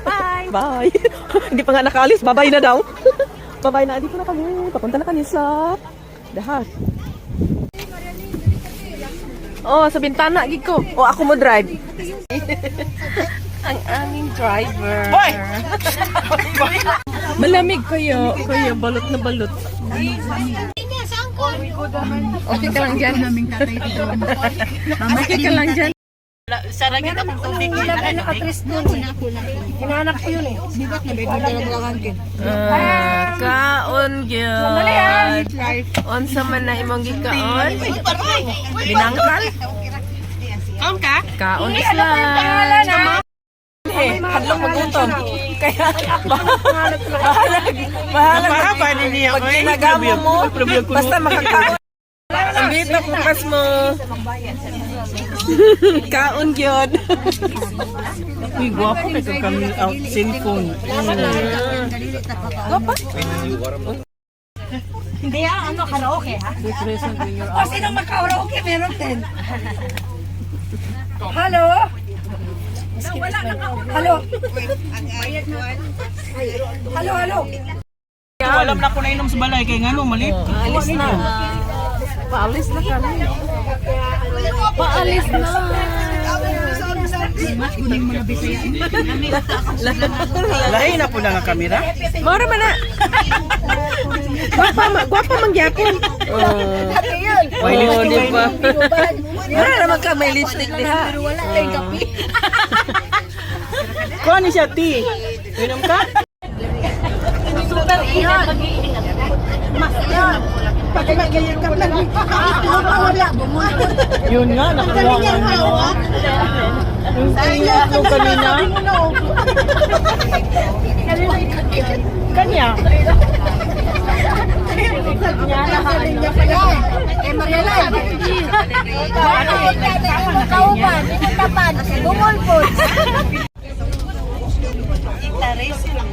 Bye! Bye! Hindi pa nga nakaalis, babay na daw. Babay na, dito na kami. Papunta na kami sa Dahas. Oh, sa bintana, gig ko. Oh, ako mo drive. Ang aming driver. Hoy! Malamig kayo. Kuya, balot na balot. Okay ka lang dyan. Okay ka lang dyan. Saragin ang tubig. Naka-press doon. Hinahanap ko yun eh. Bigat na bebe na lang hangkin. Kaon gyud. Unsa man na imong gikaon? Binangkal? Kaon ka? Kaon isla. Hadlok magutom. Kaya bahala pa niya. pag ginagamo mo, basta makakaon. Ang dito bukas mo. Kaon gyud. Uy, guwapo kayo kami out cellphone. Gapa? Hindi ano, karaoke ha? O sino maka-karaoke? Meron din. Hello? Hello? Hello? Alam na ko na inom sa balay kay ngano malit. Alis na. Paalis na kami. Paalis na. Lahi na po na nga kamera. Mora man na. Guwapa man gyapon. Oh, di ba? Mara naman ka may lipstick diha. Wala tayong kape. Kuha ni siya, T. Inom ka? Super ingat. Mas yan. Pag nag-iikap lang. Wala. Yun nga, nakuha nga niyo. Yung tingin mo kanina. Kanya. Eh, Mariela. Kauban, inatapan, bungol po. Interest lang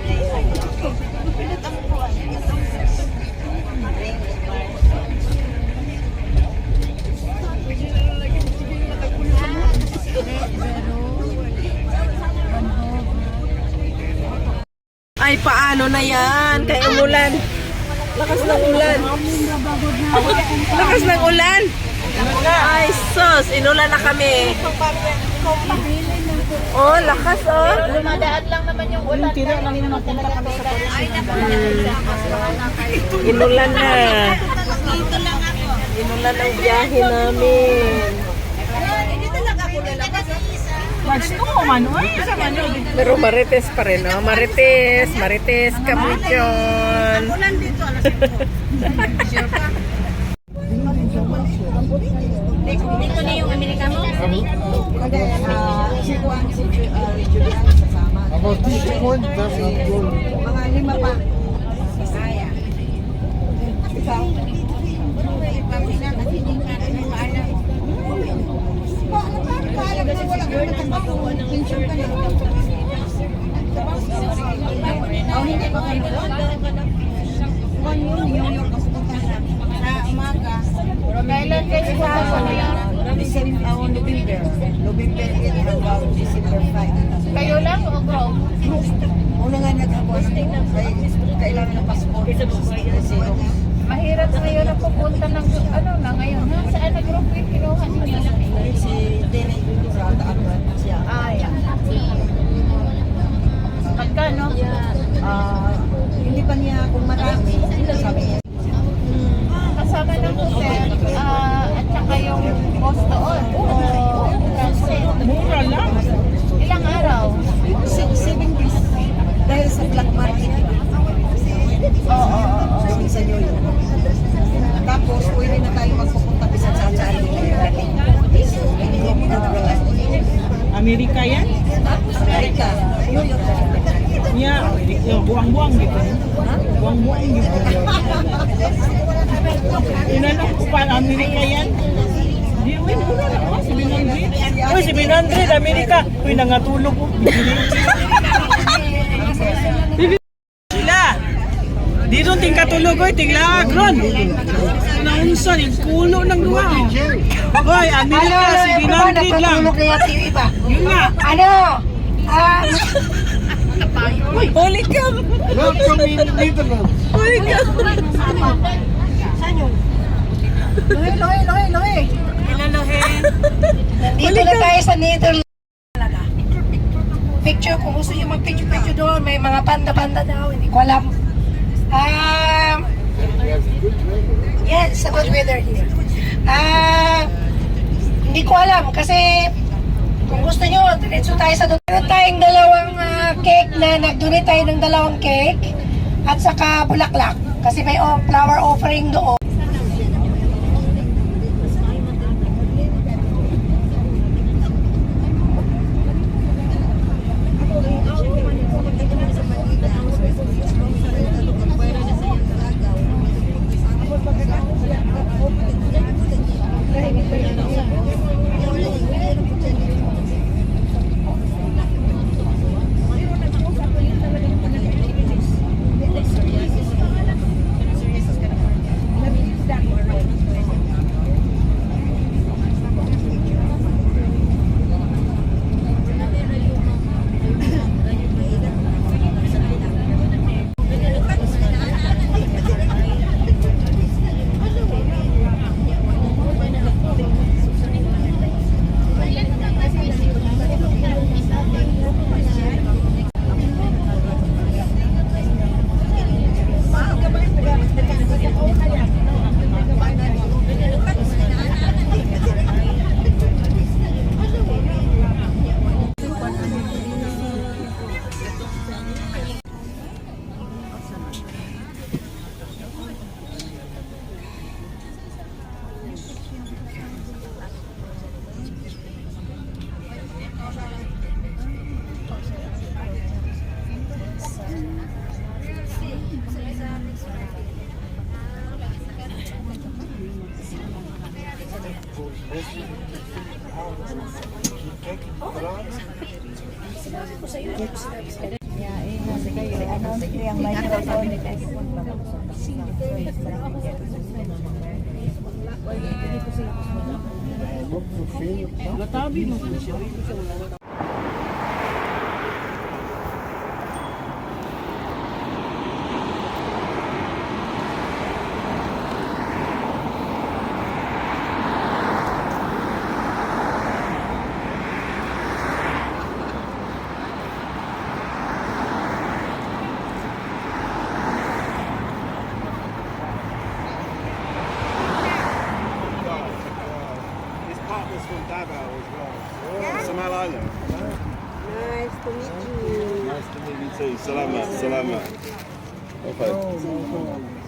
Ay, paano na yan? Kay umulan. Lakas ng ulan. Lakas ng ulan. Ay, sus. Inulan na kami. Oh, lakas oh. Dumadaan lang naman yung ulan. Tira lang yun napunta kami sa Inulan na. Inulan ang biyahe namin. Gusto mo man, uy. Pero marites pa rin, no? Marites kamuchon. Dito na yung Amerikano? About this point, that's not good. Mga lima pa. Kaya. Kailan kayo sa November 8 hanggang December 5. Kayo lang o group? Una nga nag-abot. Kailangan ng passport. Mahirap ngayon na pupunta ng ano na ngayon. Saan na group yung kinuha niyo? Si Dene sa Daanan siya. Yan. Magkano? Hindi pa niya kung marami. Sabi niya. Kasama ng hotel at saka yung cost doon. Mura lang. Ilang araw? 7 days. Dahil sa black market. Oo. Sa New York. Tapos, pwede na tayo magpupunta sa Saan. Amerika yan? Amerika. New York. Niya, buwang-buwang gitu. Buwang-buwang gitu. Inanong ko pa, Amerika yan? Di, uy, mura na. Oh, 700. Uy, 700, Amerika. Uy, nangatulog ko. Sila! Di doon ting katulog, oy, ting lagron. Naunsan, yung kulo ng duwa. Hoy, Amerika, 700 lang. Tulog na yung iba. Yun nga. Ano? Holy cow! Not from Netherlands. Holy cow! Lohe. Ilalohin. Nandito na tayo sa Netherlands. Picture, kung gusto nyo mag-picture doon, may mga panda-panda daw, hindi ko alam. Yes, a good weather here. Hindi ko alam kasi kung gusto nyo, diretso tayo sa doon. Meron tayong dalawang cake na nag-donate tayo ng dalawang cake at saka bulaklak kasi may flower offering doon. Natabi mo siya. His partner's from Davao as well. Samal Island. Nice to meet you. Nice to meet you too. Salamat, salamat. Okay.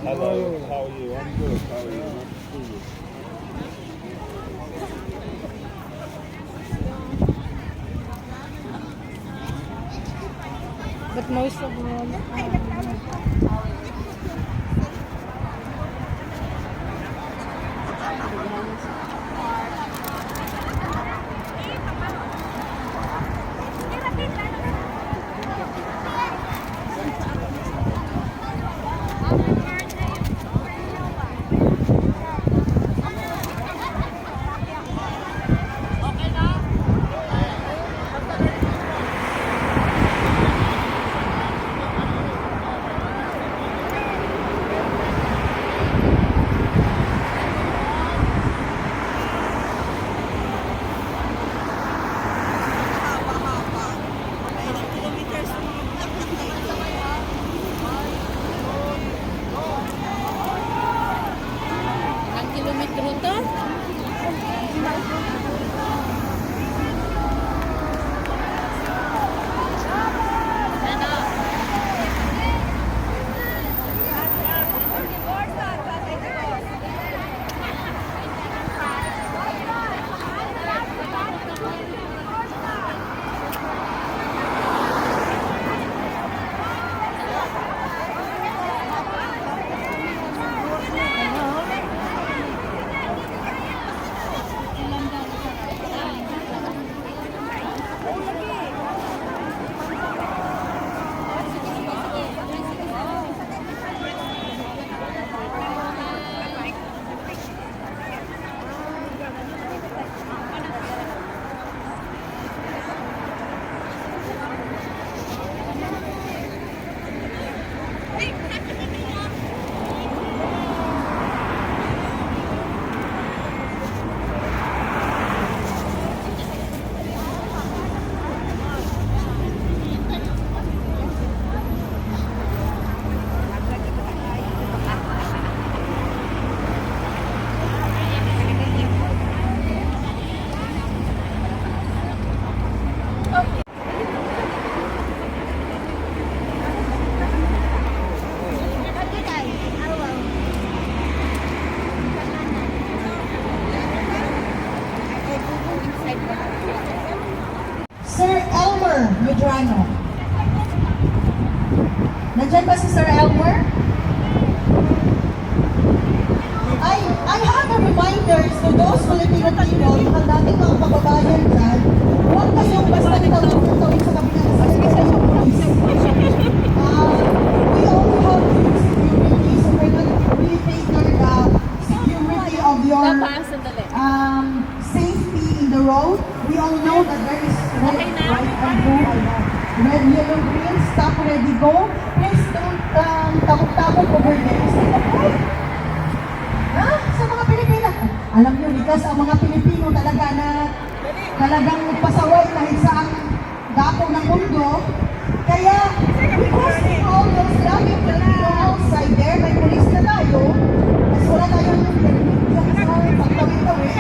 Hello, how are you? I'm good. How are you? Nice to see you. But most of them... ba si Sir Elmer? I have a reminder to those Filipino people, ang dating mga kababayan dyan, huwag kayong basta tawid sa kabilang sa we only have security, so we're not really taking the security of your safety in the road. We all know that there is red, white, and blue. Red, yellow, green, stop, ready, go. Please don't takot-takot over there. Ha? Sa mga Pilipino. Alam niyo, likas ang mga Pilipino talaga na talagang pasaway kahit sa ang dako ng mundo. Kaya, because of all those laging Pilipino outside there, may police na tayo, mas wala tayong pagtawid-tawid.